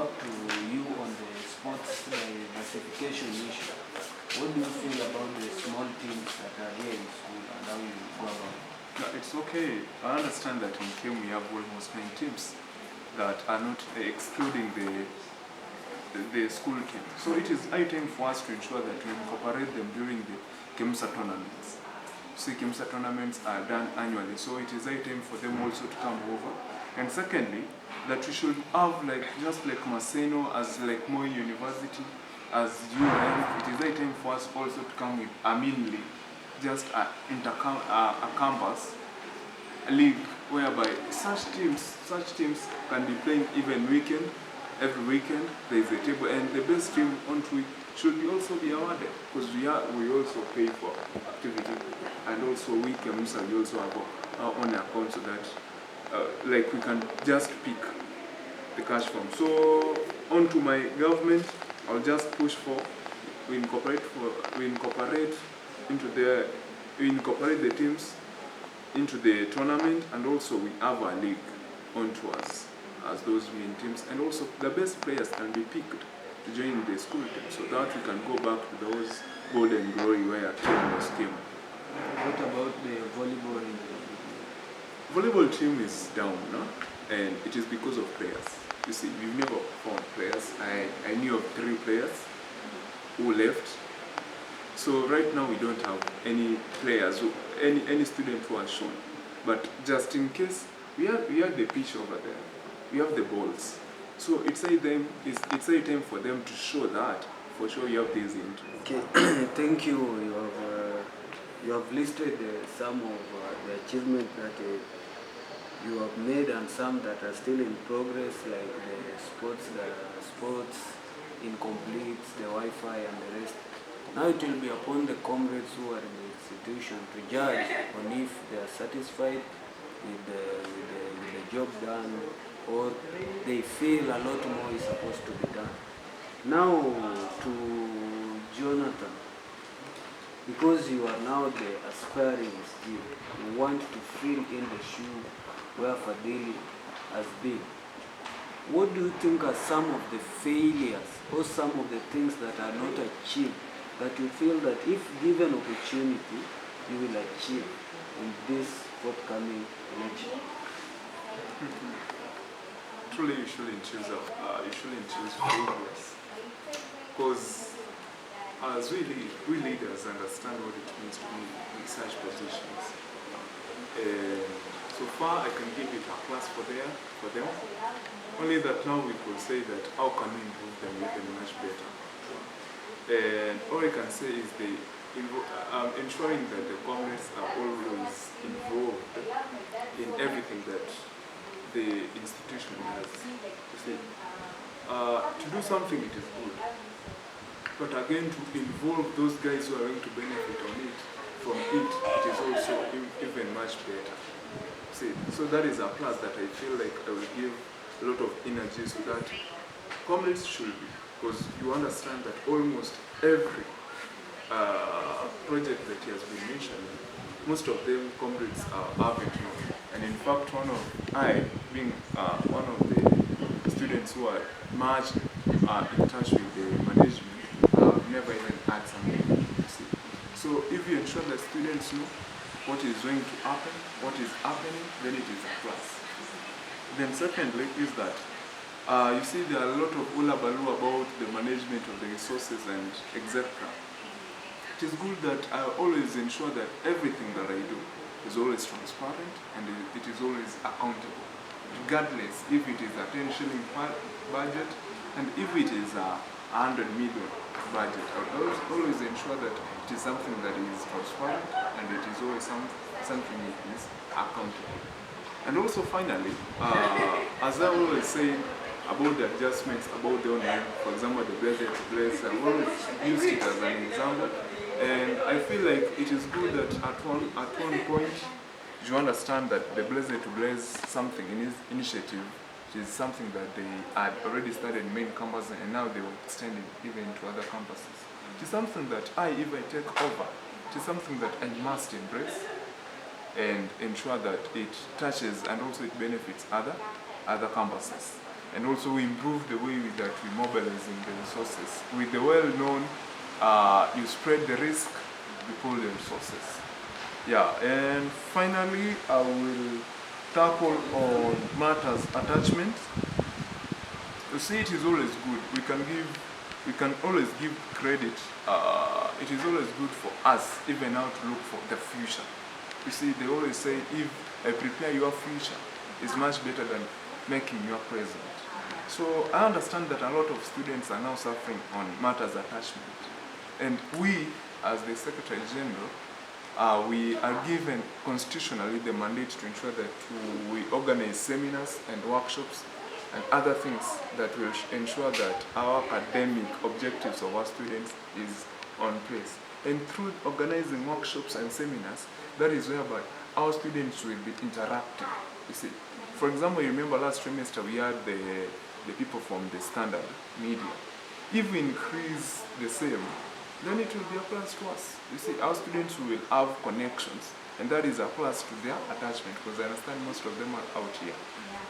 back to you on the sports diversification issue. What do you feel about the small teams that are here in school and how you go about it? No, it's okay. I understand that in Kemu we have almost 9 teams that are not excluding the school team. So it is high time for us to ensure that we incorporate them during the KEMSA tournaments. See, KEMSA tournaments are done annually, so it is high time for them also to come over. And secondly, that we should have just like Maseno as like Moi University, as UM, it is high time for us also to come with a mean league, just a campus league whereby such teams can be playing even weekend. Every weekend there is a table, and the best team on week should also be awarded, because we also pay for activity, and also we also have our own account, so that we can just pick the cash from. So on to my government, I'll just push for we incorporate the teams into the tournament, and also we have a league onto us as those main teams, and also the best players can be picked to join the school team, so that we can go back to those golden glory where team was came. What about the volleyball? Volleyball team is down, no? And it is because of players. You see, we've never found players. I knew of 3 players who left. So right now we don't have any players, any student who are shown. But just in case, we have the pitch over there. We have the balls. So it's a time for them to show that for sure you have this into. Okay, thank you. You have listed some of the achievements that you have made, and some that are still in progress, like the sports incomplete, the Wi-Fi and the rest. Now it will be upon the comrades who are in the institution to judge on if they are satisfied with the job done, or they feel a lot more is supposed to be done. Now to Jonathan, because you are now the aspiring student, you want to fill in the shoe where Fadili has been. What do you think are some of the failures or some of the things that are not achieved that you feel that if given opportunity, you will achieve in this forthcoming election? Truly, you shouldn't choose failures, because as we leaders understand what it means to be in such positions. So far, I can give it a plus for them. Only that now we could say that how can we improve them even much better. And all I can say is ensuring that the comrades are always involved in everything that the institution has. You see, to do something, it is good. But again, to involve those guys who are going to benefit from it is also even much better. See, so that is a plus that I feel like I will give a lot of energy, so that comrades should be, because you understand that almost every project that he has been mentioning, most of them comrades haven't known. And in fact, being one of the students who are much in touch with the management, never even had something. So if you ensure that students know what is going to happen, what is happening, then it is a plus. Then secondly is that you see there are a lot of hullabaloo about the management of the resources and etc. It is good that I always ensure that everything that I do is always transparent and it is always accountable, regardless if it is a 10 shilling budget and if it is a 100 million budget. I would always ensure that it is something that is transparent and it is always something that is accountable. And also finally, as I always say about the adjustments, about the online, for example, the blessed to bless, I always used it as an example. And I feel like it is good that at one point, you understand that the blessed to bless something in his initiative, which is something that they had already started in main campuses and now they were extending even to other campuses. It is something that if I take over, it is something that I must embrace and ensure that it touches and also it benefits other campuses. and also we improve the way that we mobilize in the resources. With the well-known, you spread the risk, you pull the resources. Yeah, and finally, I will tackle on matters attachment. You see, it is always good. We can always give credit. It is always good for us, even now, to look for the future. You see, they always say, if I prepare your future, is much better than making your present. So I understand that a lot of students are now suffering on matters attachment, and we, as the Secretary General, we are given constitutionally the mandate to ensure that we organize seminars and workshops and other things that will ensure that our academic objectives of our students is on place. And through organizing workshops and seminars, that is whereby our students will be interacting. You see, for example, you remember last trimester we had the people from the standard media. If we increase the same, then it will be a plus to us. You see, our students will have connections, and that is a plus to their attachment, because I understand most of them are out here.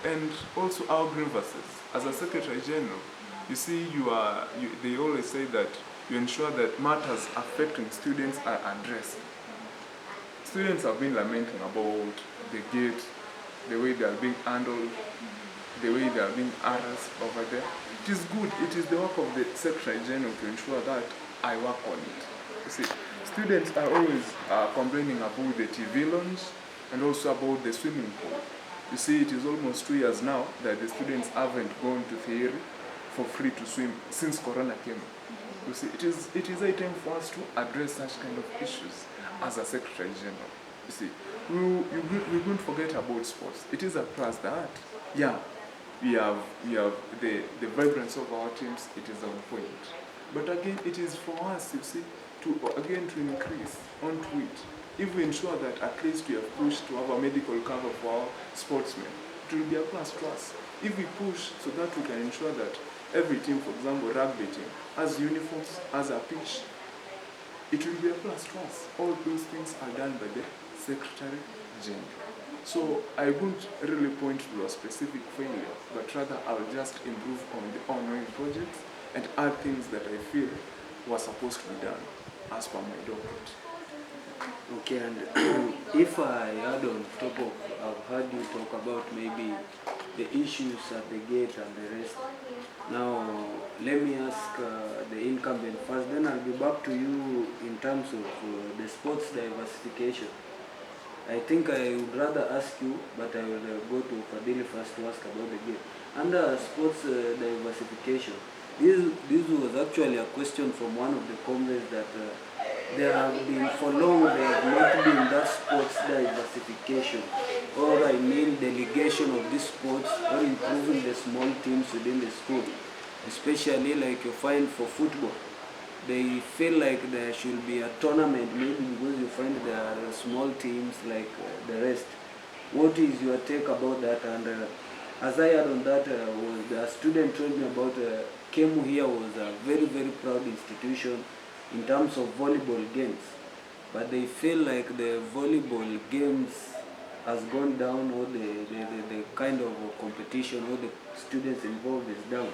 And also our grievances. As a Secretary General, you see, they always say that you ensure that matters affecting students are addressed. Students have been lamenting about the gate, the way they are being handled, the way they are being harassed over there. It is good. It is the work of the Secretary General to ensure that I work on it. You see, students are always complaining about the TV lounge and also about the swimming pool. You see, it is almost 2 years now that the students haven't gone to theory for free to swim since Corona came. You see, it is a time for us to address such kind of issues as a Secretary General. You see, we won't forget about sports. It is a plus that, yeah, we have the vibrance of our teams. It is on point. But again, it is for us, you see, to increase onto it. If we ensure that at least we have pushed to have a medical cover for our sportsmen, it will be a plus to us. If we push so that we can ensure that every team, for example, rugby team, has uniforms, has a pitch, it will be a plus to us. All those things are done by the Secretary General. So I won't really point to a specific failure, but rather I'll just improve on the ongoing projects and add things that I feel were supposed to be done as per my document. Okay, and if I add on top of, I've heard you talk about maybe the issues at the gate and the rest. Now, let me ask the incumbent first, then I'll be back to you in terms of the sports diversification. I think I would rather ask you, but I will go to Fadili first to ask about the gate. Under sports diversification, this was actually a question from one of the comrades that there have been, for long, there have not been that sports diversification, or I mean delegation of these sports, or improving the small teams within the school, especially like you find for football. They feel like there should be a tournament, maybe because you find there are small teams like the rest. What is your take about that? And as I heard on that, was the student told me about Kemu here was a very, very proud institution in terms of volleyball games, but they feel like the volleyball games has gone down, or the kind of competition or the students involved is down.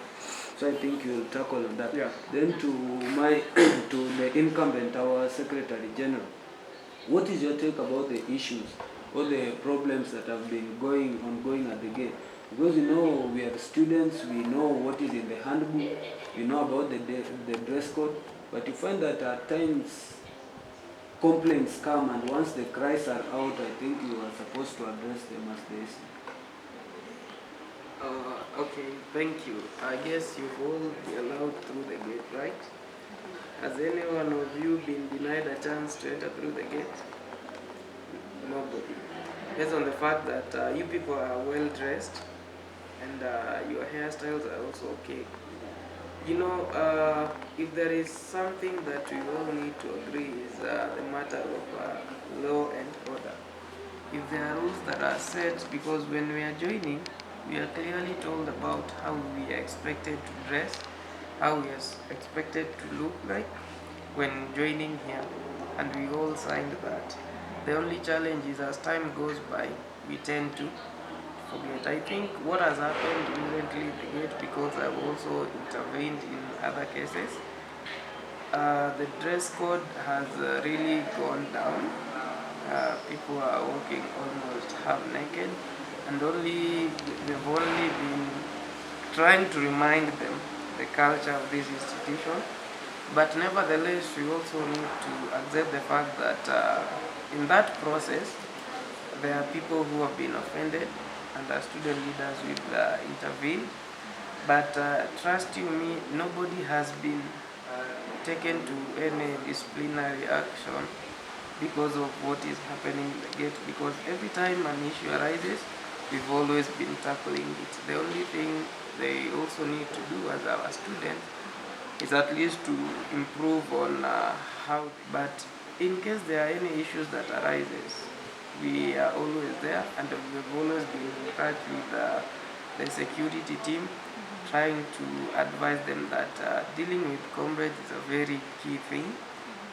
So I think you'll tackle on that. Yeah. Then to my to the incumbent, our Secretary General, what is your take about the issues or the problems that have been ongoing at the gate? Because we are students, we know what is in the handbook, we know about the dress code, but you find that at times complaints come, and once the cries are out, I think you are supposed to address them as they see. Okay, thank you. I guess you've all been allowed through the gate, right? Has any one of you been denied a chance to enter through the gate? Nobody. Based on the fact that you people are well dressed and your hairstyles are also okay. If there is something that we all need to agree is the matter of law and order. If there are rules that are set, because when we are joining, we are clearly told about how we are expected to dress, how we are expected to look like when joining here, and we all signed that. The only challenge is as time goes by, we tend to forget. I think what has happened recently in the gate, because I've also intervened in other cases, the dress code has really gone down. People are walking almost half naked, and we've only been trying to remind them the culture of this institution. But nevertheless, we also need to accept the fact that in that process, there are people who have been offended, and our student leaders will intervene. But trust you me, nobody has been taken to any disciplinary action because of what is happening in the gate. Because every time an issue arises, we've always been tackling it. The only thing they also need to do as our students is at least to improve on how. But in case there are any issues that arises, we are always there, and we've always been in touch with the security team, trying to advise them that dealing with comrades is a very key thing.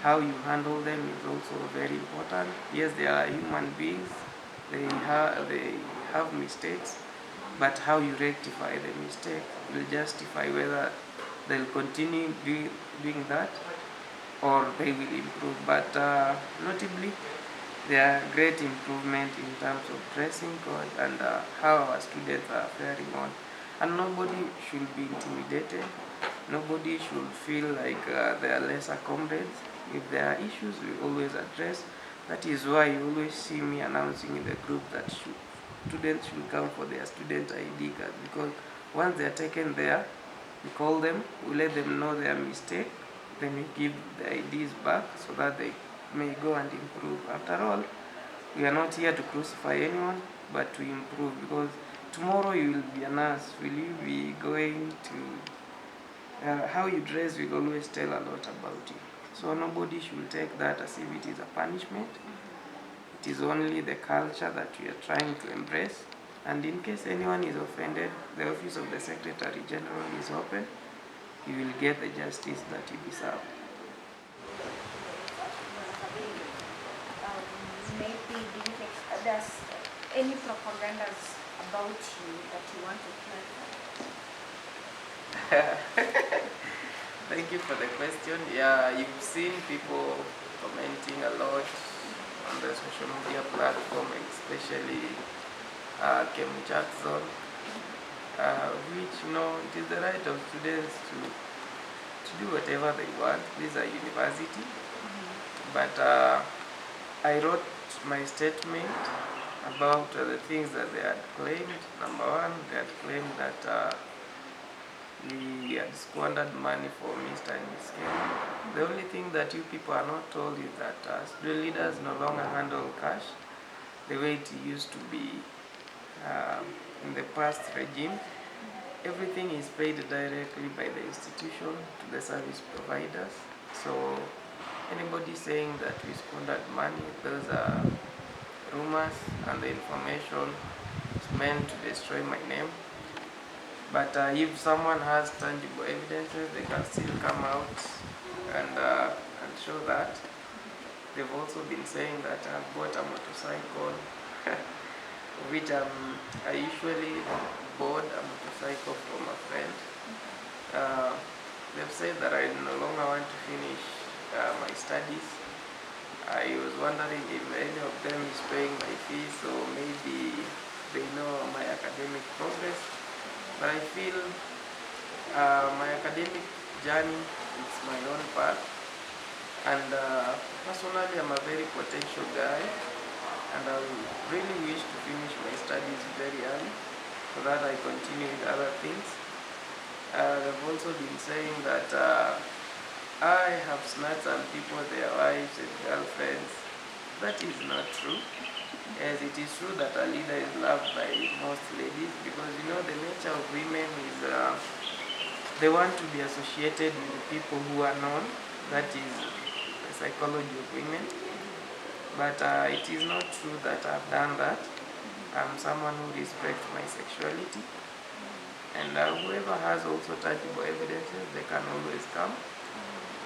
How you handle them is also very important. Yes, they are human beings. They have mistakes, but how you rectify the mistake will justify whether they'll continue doing that or they will improve. But notably, there are great improvement in terms of dressing code and how our students are faring on. And nobody should be intimidated. Nobody should feel like they are lesser comrades. If there are issues, we always address. That is why you always see me announcing in the group that students should come for their student ID card, because once they are taken there, we call them, we let them know their mistake, then we give the IDs back so that they may go and improve. After all, we are not here to crucify anyone, but to improve, because tomorrow you will be a nurse. Will you be going to how you dress will always tell a lot about you. So nobody should take that as if it is a punishment. It is only the culture that we are trying to embrace. And in case anyone is offended, the office of the Secretary General is open. You will get the justice that you deserve. Maybe do you think there's any propagandas about you that you want to clarify? Thank you for the question. Yeah, you've seen people commenting a lot on the social media platform, especially Kemu Jackson, which it is the right of students to do whatever they want. These are university. But I wrote my statement about the things that they had claimed. Number one, they had claimed that we had squandered money for Mr. and Miss Kemu. The only thing that you people are not told is that student leaders no longer handle cash the way it used to be in the past regime. Everything is paid directly by the institution to the service providers. So anybody saying that we squandered money, those are rumors, and the information is meant to destroy my name. But if someone has tangible evidences, they can still come out and show that. They've also been saying that I've bought a motorcycle, which I usually bought a motorcycle from a friend. They've said that I no longer want to finish my studies. I was wondering if any of them is paying my fees, so maybe they know my academic progress. But I feel my academic journey is my own path, and personally I'm a very potential guy, and I really wish to finish my studies very early so that I continue with other things. They've also been saying that I have snatched some people, their wives and girlfriends. That is not true. As it is true that a leader is loved by most ladies, because the nature of women is they want to be associated with people who are known. That is the psychology of women. But it is not true that I've done that. I'm someone who respects my sexuality, and whoever has also tangible evidences, they can always come.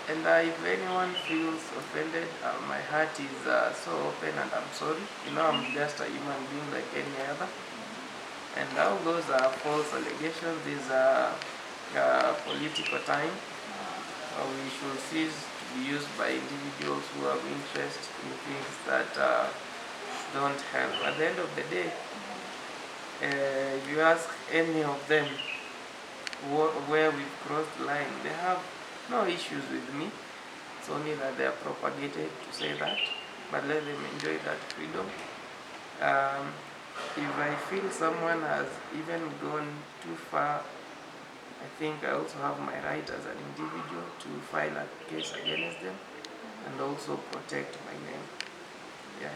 And if anyone feels offended, my heart is so open, and I'm sorry. I'm just a human being like any other. And all those are false allegations. These are political time. We should cease to be used by individuals who have interest in things that don't help. At the end of the day, if you ask any of them where we've crossed the line, they have no issues with me. It's only that they are propagated to say that, but let them enjoy that freedom. If I feel someone has even gone too far, I think I also have my right as an individual to file a case against them and also protect my name. Yeah.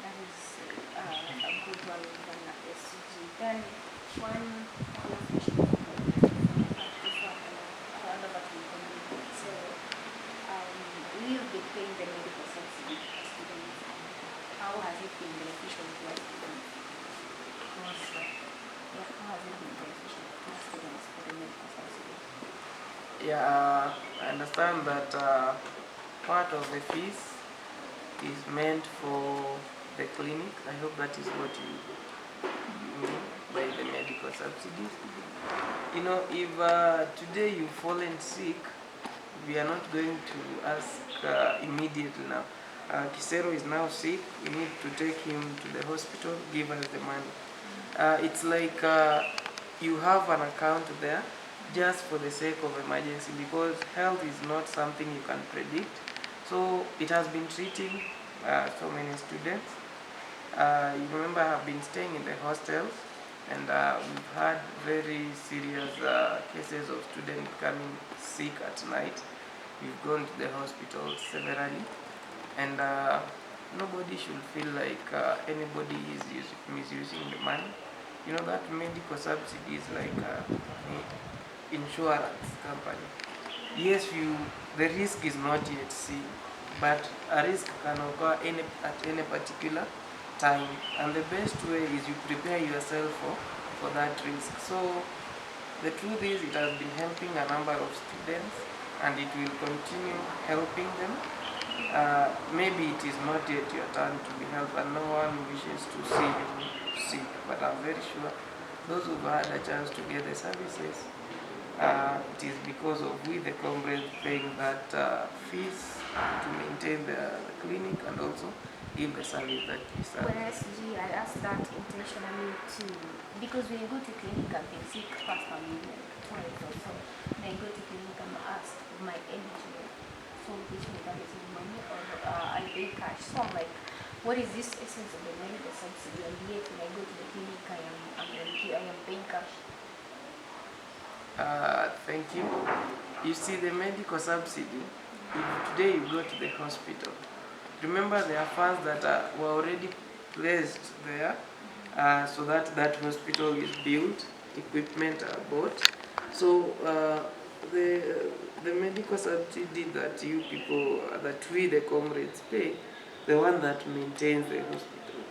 That is a good one from the SG. Then one question so we've been paying the medical subsidy for students. How has it been beneficial to our students? How has it been beneficial to students for the medical subsidy? Yeah, I understand that part of the fees is meant for the clinic. I hope that is what you mean by the medical subsidies. You know, if today you've fallen sick, we are not going to ask immediately now. Kisero is now sick, we need to take him to the hospital, give us the money. It's like you have an account there just for the sake of emergency, because health is not something you can predict. So it has been treating so many students. You remember I have been staying in the hostels, and we've had very serious cases of students becoming sick at night. We've gone to the hospital severally, and nobody should feel like anybody is misusing the money. You know that medical subsidy is like insurance company. Yes, the risk is not yet seen, but a risk can occur at any particular time, and the best way is you prepare yourself for that risk. So the truth is, it has been helping a number of students, and it will continue helping them. Maybe it is not yet your turn to be helped, and no one wishes to see you sick, but I'm very sure those who've had a chance to get the services, it is because of we, the comrades, paying that fees to maintain the clinic and also give the service that we serve. Well, SG, I asked that intentionally too, because when you go to clinic, I've been sick personally twice or so. When I go to clinic, I'm asked for my energy, so which means that is money or I pay cash. So I'm like, what is this essence of the medical subsidy? And yet when I go to the clinic, I am paying cash. Thank you. You see, the medical subsidy, if today you go to the hospital, remember there are funds that were already placed there so that that hospital is built, equipment are bought. So the medical subsidy that you people, that we the comrades pay, the one that maintains the hospital.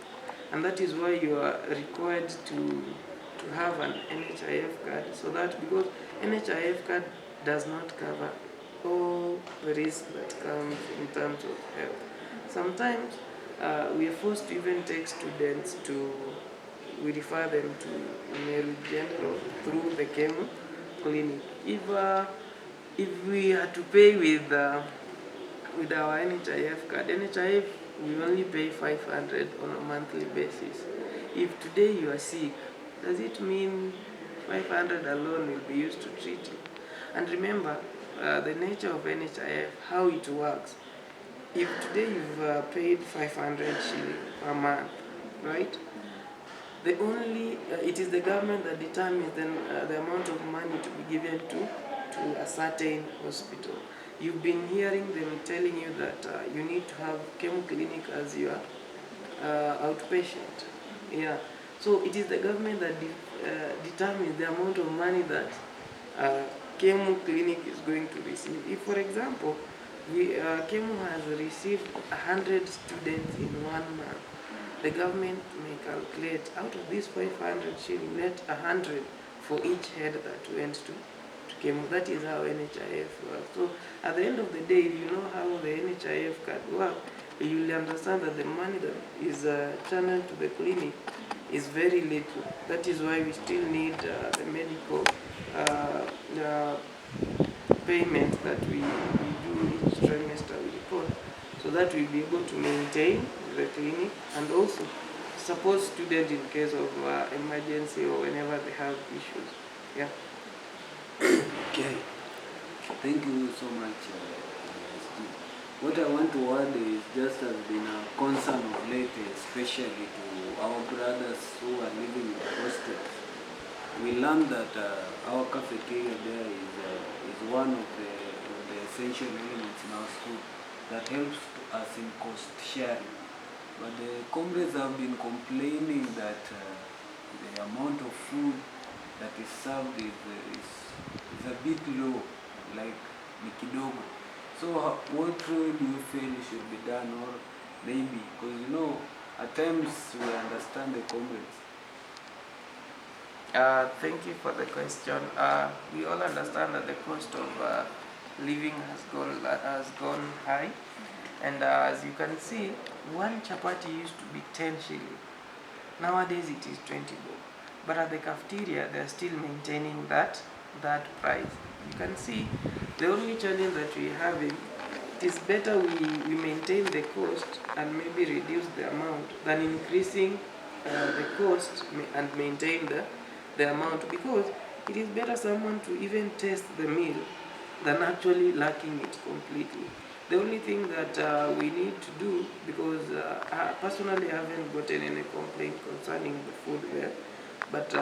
And that is why you are required to have an NHIF card, so that because NHIF card does not cover all the risk that comes in terms of health. Sometimes we are forced to even take students we refer them to Meru General through the Kemu clinic. If we had to pay with our NHIF card, NHIF we only pay 500 on a monthly basis. If today you are sick, does it mean 500 alone will be used to treat you? And remember, the nature of NHIF, how it works. If today you've paid 500 shilling per month, right? It is the government that determines the amount of money to be given to a certain hospital. You've been hearing them telling you that you need to have Kemu clinic as your outpatient. Yeah. So it is the government that determines the amount of money that Kemu clinic is going to receive. If, for example, Kemu has received 100 students in 1 month, the government may calculate out of these 500 shilling, let 100 for each head that went to Kemu. That is how NHIF works. So at the end of the day, if you know how the NHIF card works, you will understand that the money that is channeled to the clinic is very little. That is why we still need the medical payment that we do each trimester we report, so that we'll be able to maintain the clinic and also support students in case of emergency or whenever they have issues. Yeah. Okay. Thank you so much, Steve. What I want to add is just has been a concern of late, especially to our brothers who are living in the hostels. We learned that our cafeteria there is one of the essential elements in our school that helps us in cost sharing. But the comrades have been complaining that the amount of food that is served is a bit low, like ni kidogo. So what do you feel should be done, or maybe, because at times we understand the comrades. Thank you for the question. We all understand that the cost of living has gone high, and as you can see, one chapati used to be 10 shilling. Nowadays it is 20 bob. But at the cafeteria, they are still maintaining that price. You can see the only challenge that we have is it is better we maintain the cost and maybe reduce the amount than increasing the cost and maintain the amount, because it is better someone to even taste the meal than actually lacking it completely. The only thing that we need to do, because I personally haven't gotten any complaint concerning the food there, but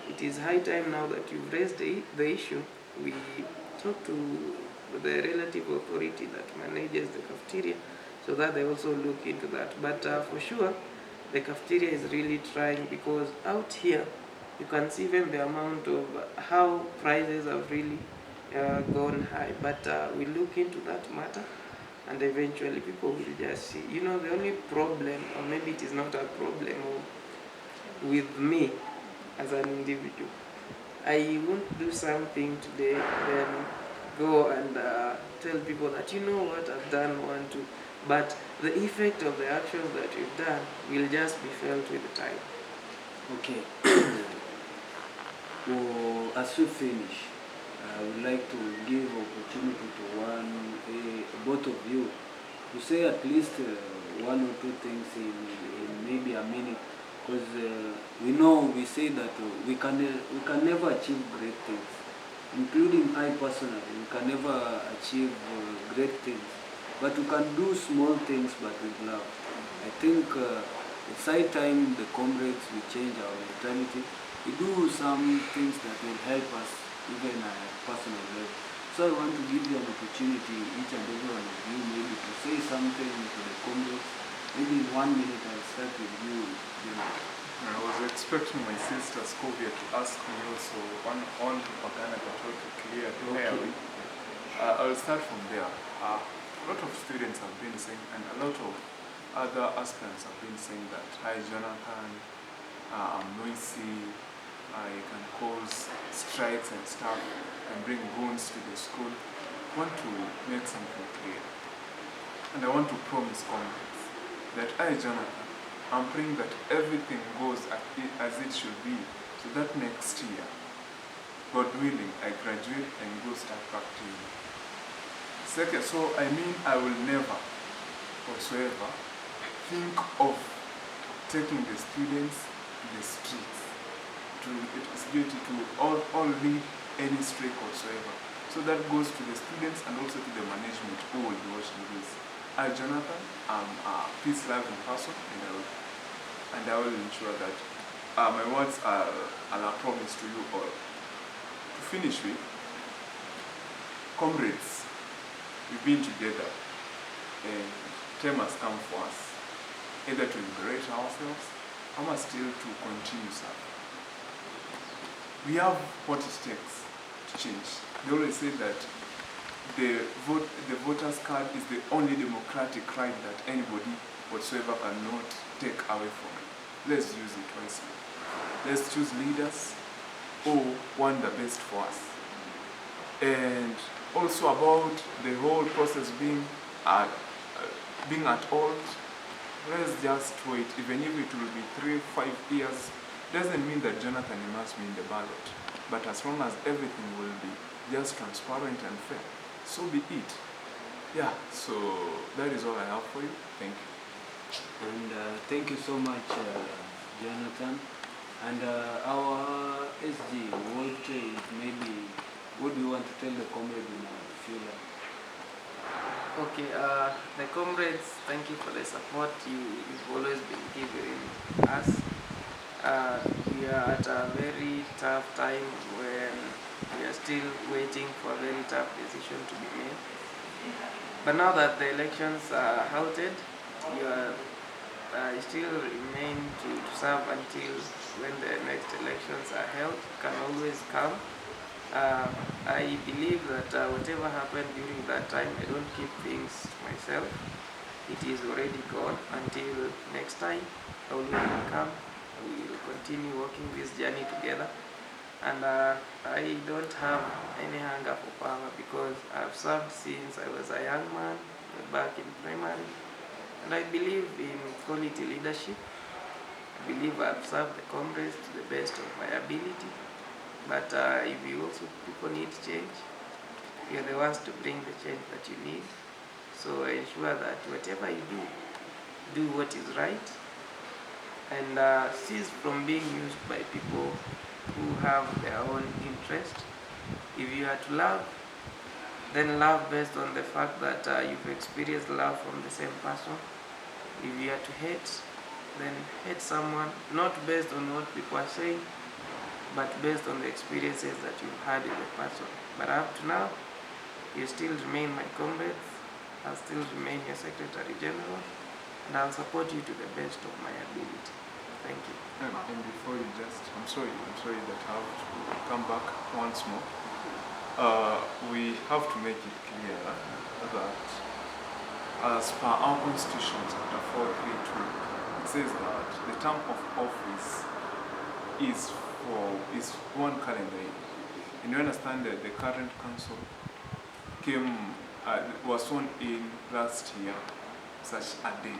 it is high time now that you've raised the issue, we talk to the relative authority that manages the cafeteria so that they also look into that. But for sure, the cafeteria is really trying, because out here, you can see even the amount of how prices have really gone high. But we look into that matter, and eventually people will just see. The only problem, or maybe it is not a problem with me as an individual, I won't do something today, then go and tell people that, what, I've done one, two. But the effect of the actions that we've done will just be felt with time. Okay. Well, as we finish, I would like to give opportunity to both of you to say at least one or two things in maybe a minute, because we say that we can never achieve great things, including I personally. We can never achieve great things, but we can do small things, but with love. I think it's high time the comrades will change our mentality. We do some things that will help us even at a personal level. So I want to give you an opportunity, each and every one of you, maybe to say something to the comrades. Maybe in 1 minute I'll start with you. I was expecting my sister Scovia to ask me also on Pagana to clear the air. I'll start from there. A lot of students have been saying, and a lot of other aspirants have been saying that, hi Jonathan, I'm noisy, I can cause strikes and stuff, and bring goons to the school. I want to make something clear. And I want to promise comrades that I, Jonathan, I'm praying that everything goes as it should be, so that next year, God willing, I graduate and go start practicing. Second, so I mean I will never whatsoever think of taking the students to the streets. It is duty to all lead any streak whatsoever. So that goes to the students and also to the management who will be watching this. I, Jonathan, am a peace-loving person, and I will ensure that my words are a promise to you all. To finish with, comrades, we've been together, and time has come for us either to liberate ourselves or still to continue serving. We have what it takes to change. They always say that the voter's card is the only democratic right that anybody whatsoever cannot take away from it. Let's use it wisely. Let's choose leaders who want the best for us. And also about the whole process being at halt, let's just wait. Even if it will be 3, 5 years, doesn't mean that Jonathan must be in the ballot. But as long as everything will be just transparent and fair, so be it. Yeah, so that is all I have for you. Thank you. And thank you so much, Jonathan. And our SG, what is maybe, what do you want to tell the comrade in a few lines? Okay, the comrades, thank you for the support you've always been giving us. We are at a very tough time when we are still waiting for a very tough decision to be made. But now that the elections are halted, you are still remain to serve until when the next elections are held. You can always come. I believe that whatever happened during that time, I don't keep things myself. It is already gone. Until next time, I will come. We will continue walking this journey together. And I don't have any hunger for power because I've served since I was a young man back in primary. And I believe in quality leadership. I believe I've served the comrades to the best of my ability. But if you also people need change, you're the ones to bring the change that you need. So ensure that whatever you do what is right, and cease from being used by people who have their own interest. If you are to love, then love based on the fact that you've experienced love from the same person. If you are to hate, then hate someone not based on what people are saying, but based on the experiences that you've had with the person. But up to now, you still remain my comrades. I'll still remain your Secretary General, and I'll support you to the best of my ability. Thank you. And before you just, I'm sorry that I have to come back once more. We have to make it clear that as per our Constitution, Chapter 432, it says that the term of office is one calendar year. And you understand that the current council was sworn in last year, such a day,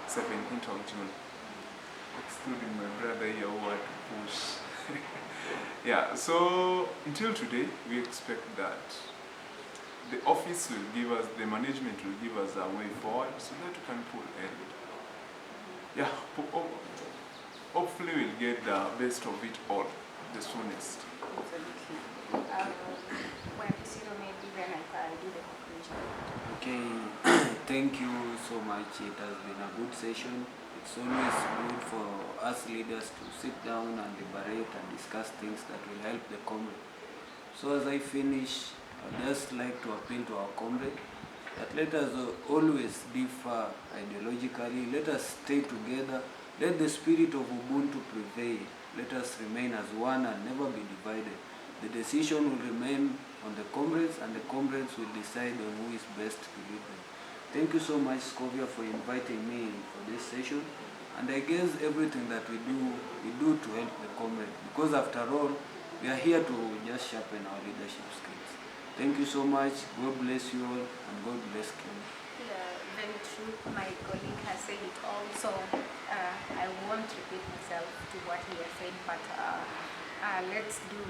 17th of June. Excluding my brother here who had to push. Yeah, so until today, we expect that the office will give us, the management will give us a way forward so that we can pull in. Yeah, hopefully we'll get the best of it all the soonest. Absolutely. When Cyril maybe then I do the conclusion. Okay, thank you so much. It has been a good session. It's always good for us leaders to sit down and deliberate and discuss things that will help the comrade. So as I finish, I'd just like to appeal to our comrade that let us always differ ideologically, let us stay together, let the spirit of Ubuntu prevail, let us remain as one and never be divided. The decision will remain on the comrades, and the comrades will decide on who is best to lead them. Thank you so much, Scovia, for inviting me for this session. And I guess everything that we do to help the comrade, because after all, we are here to just sharpen our leadership skills. Thank you so much. God bless you all, and God bless Kemu. Yeah, very true. My colleague has said it all, so I won't repeat myself to what he has said, but let's do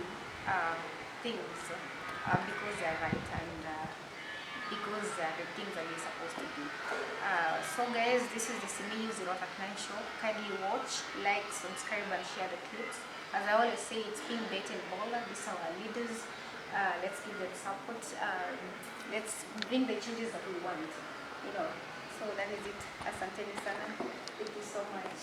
things because they are right and because they are the things that we're supposed to do. So guys, this is the Simiyu 089 show. Kindly watch, like, subscribe and share the clips. As I always say, it's being Bet and Baller. These are our leaders. Let's give them support. Let's bring the changes that we want. You know. So that is it. Asanteni sana. Thank you so much.